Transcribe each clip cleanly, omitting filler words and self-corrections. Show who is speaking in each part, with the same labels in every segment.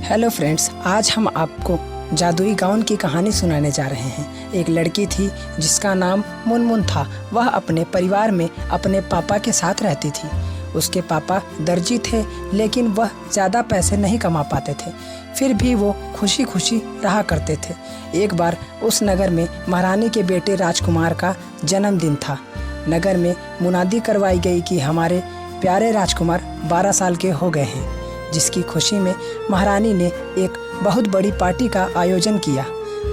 Speaker 1: Hello friends, आज हम आपको जादुई गाउन की कहानी सुनाने जा रहे हैं। एक लड़की थी जिसका नाम मुनमुन था। वह अपने परिवार में अपने पापा के साथ रहती थी। उसके पापा दर्जी थे, लेकिन वह ज़्यादा पैसे नहीं कमा पाते थे। फिर भी वो खुशी खुशी रहा करते थे। एक बार उस नगर में महारानी के बेटे राजकुमार का जन्मदिन था। नगर में मुनादी करवाई गई कि हमारे प्यारे राजकुमार 12 साल के हो गए हैं, जिसकी खुशी में महारानी ने एक बहुत बड़ी पार्टी का आयोजन किया।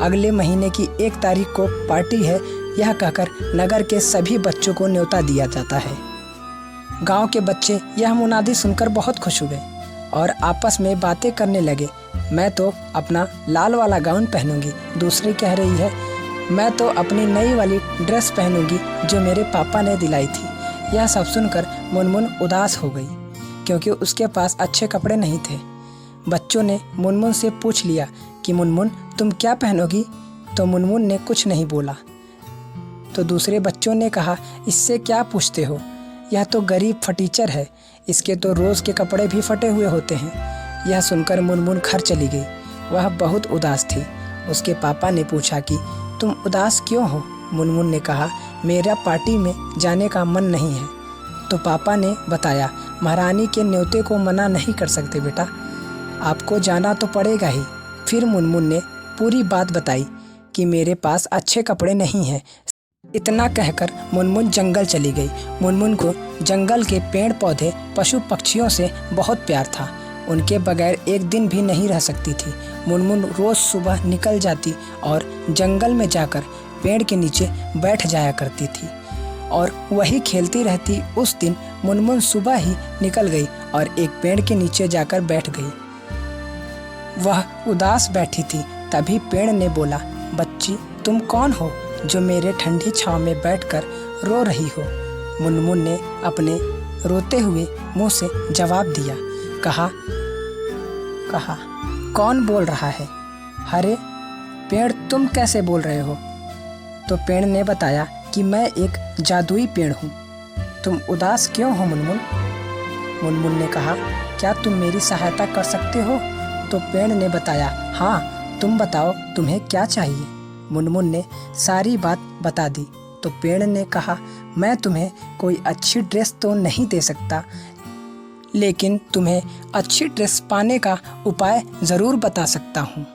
Speaker 1: अगले महीने की 1 तारीख को पार्टी है, यह कहकर नगर के सभी बच्चों को न्योता दिया जाता है। गांव के बच्चे यह मुनादी सुनकर बहुत खुश हुए और आपस में बातें करने लगे। मैं तो अपना लाल वाला गाउन पहनूंगी, दूसरी कह रही है मैं तो अपनी नई वाली ड्रेस पहनूंगी जो मेरे पापा ने दिलाई थी। यह सब सुनकर मुनमुन उदास हो गई, क्योंकि उसके पास अच्छे कपड़े नहीं थे। बच्चों ने मुनमुन से पूछ लिया कि मुनमुन तुम क्या पहनोगी, तो मुनमुन ने कुछ नहीं बोला। तो दूसरे बच्चों ने कहा, इससे क्या पूछते हो, यह तो गरीब फटीचर है, इसके तो रोज़ के कपड़े भी फटे हुए होते हैं। यह सुनकर मुनमुन घर चली गई। वह बहुत उदास थी। उसके पापा ने पूछा कि तुम उदास क्यों हो। मुनमुन ने कहा, मेरा पार्टी में जाने का मन नहीं है। तो पापा ने बताया, महारानी के न्योते को मना नहीं कर सकते बेटा, आपको जाना तो पड़ेगा ही। फिर मुनमुन ने पूरी बात बताई कि मेरे पास अच्छे कपड़े नहीं हैं। इतना कहकर मुनमुन जंगल चली गई। मुनमुन को जंगल के पेड़ पौधे पशु पक्षियों से बहुत प्यार था। उनके बगैर एक दिन भी नहीं रह सकती थी। मुनमुन रोज़ सुबह निकल जाती और जंगल में जाकर पेड़ के नीचे बैठ जाया करती थी और वही खेलती रहती। उस दिन मुनमुन सुबह ही निकल गई और एक पेड़ के नीचे जाकर बैठ गई। वह उदास बैठी थी। तभी पेड़ ने बोला, बच्ची तुम कौन हो जो मेरे ठंडी छांव में बैठकर रो रही हो। मुनमुन ने अपने रोते हुए मुंह से जवाब दिया, कहा कौन बोल रहा है। अरे पेड़ तुम कैसे बोल रहे हो। तो पेड़ ने बताया कि मैं एक जादुई पेड़ हूँ। तुम उदास क्यों हो मुनमुन। मुनमुन ने कहा, क्या तुम मेरी सहायता कर सकते हो। तो पेड़ ने बताया, हाँ तुम बताओ तुम्हें क्या चाहिए। मुनमुन ने सारी बात बता दी। तो पेड़ ने कहा, मैं तुम्हें कोई अच्छी ड्रेस तो नहीं दे सकता, लेकिन तुम्हें अच्छी ड्रेस पाने का उपाय ज़रूर बता सकता हूँ।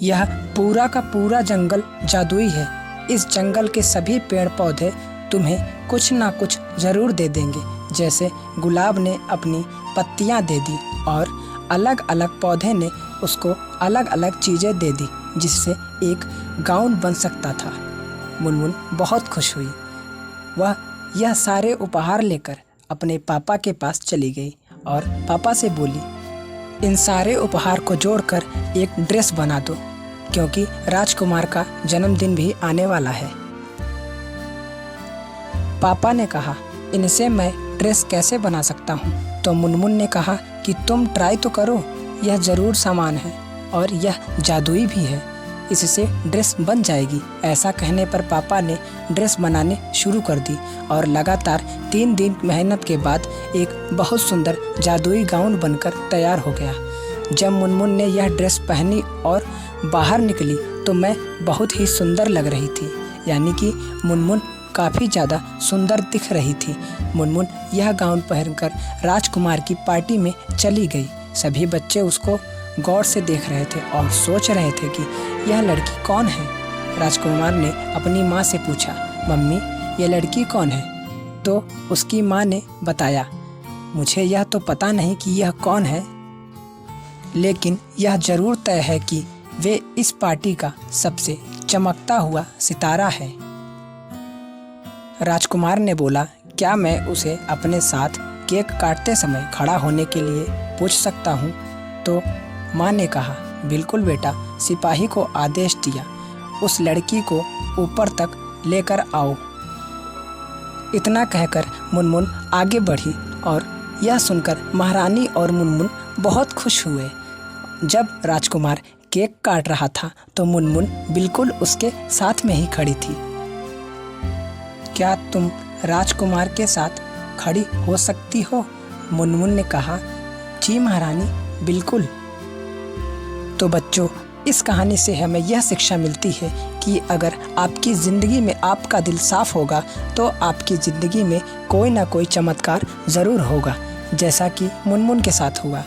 Speaker 1: यह पूरा का पूरा जंगल जादुई है। इस जंगल के सभी पेड़ पौधे तुम्हें कुछ ना कुछ ज़रूर दे देंगे। जैसे गुलाब ने अपनी पत्तियाँ दे दी और अलग अलग पौधे ने उसको अलग अलग चीज़ें दे दी, जिससे एक गाउन बन सकता था। मुनमुन बहुत खुश हुई। वह यह सारे उपहार लेकर अपने पापा के पास चली गई और पापा से बोली, इन सारे उपहार को जोड़कर एक ड्रेस बना दो, क्योंकि राजकुमार का जन्मदिन भी आने वाला है। पापा ने कहा, इनसे मैं ड्रेस कैसे बना सकता हूँ। तो मुनमुन ने कहा कि तुम ट्राई तो करो, यह ज़रूर सामान है और यह जादुई भी है, इससे ड्रेस बन जाएगी। ऐसा कहने पर पापा ने ड्रेस बनाने शुरू कर दी और लगातार 3 दिन मेहनत के बाद एक बहुत सुंदर जादुई गाउन बनकर तैयार हो गया। जब मुनमुन ने यह ड्रेस पहनी और बाहर निकली तो मैं बहुत ही सुंदर लग रही थी, यानी कि मुनमुन काफ़ी ज़्यादा सुंदर दिख रही थी। मुनमुन यह गाउन पहनकर राजकुमार की पार्टी में चली गई। सभी बच्चे उसको गौर से देख रहे थे और सोच रहे थे कि यह लड़की कौन है। राजकुमार ने अपनी माँ से पूछा, मम्मी यह लड़की कौन है। तो उसकी माँ ने बताया, मुझे यह तो पता नहीं कि यह कौन है, लेकिन यह ज़रूर तय है कि वे इस पार्टी का सबसे चमकता हुआ सितारा है। राजकुमार ने बोला, क्या मैं उसे अपने साथ केक काटते समय खड़ा होने के लिए पूछ सकता हूँ। तो माँ ने कहा, बिल्कुल बेटा। सिपाही को आदेश दिया, उस लड़की को ऊपर तक लेकर आओ। इतना कहकर मुनमुन आगे बढ़ी और यह सुनकर महारानी और मुनमुन बहुत खुश हुए। जब राजकुमार केक काट रहा था तो मुनमुन बिल्कुल उसके साथ में ही खड़ी थी। क्या तुम राजकुमार के साथ खड़ी हो सकती हो। मुनमुन ने कहा, जी महारानी, बिल्कुल। तो बच्चों, इस कहानी से हमें यह शिक्षा मिलती है कि अगर आपकी ज़िंदगी में आपका दिल साफ होगा तो आपकी ज़िंदगी में कोई ना कोई चमत्कार ज़रूर होगा, जैसा कि मुनमुन के साथ हुआ।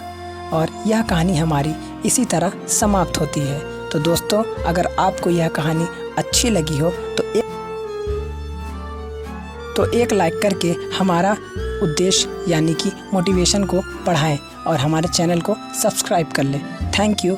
Speaker 1: और यह कहानी हमारी इसी तरह समाप्त होती है। तो दोस्तों, अगर आपको यह कहानी अच्छी लगी हो तो एक लाइक करके हमारा उद्देश्य यानी कि मोटिवेशन को बढ़ाएं और हमारे चैनल को सब्सक्राइब कर लें। Thank you.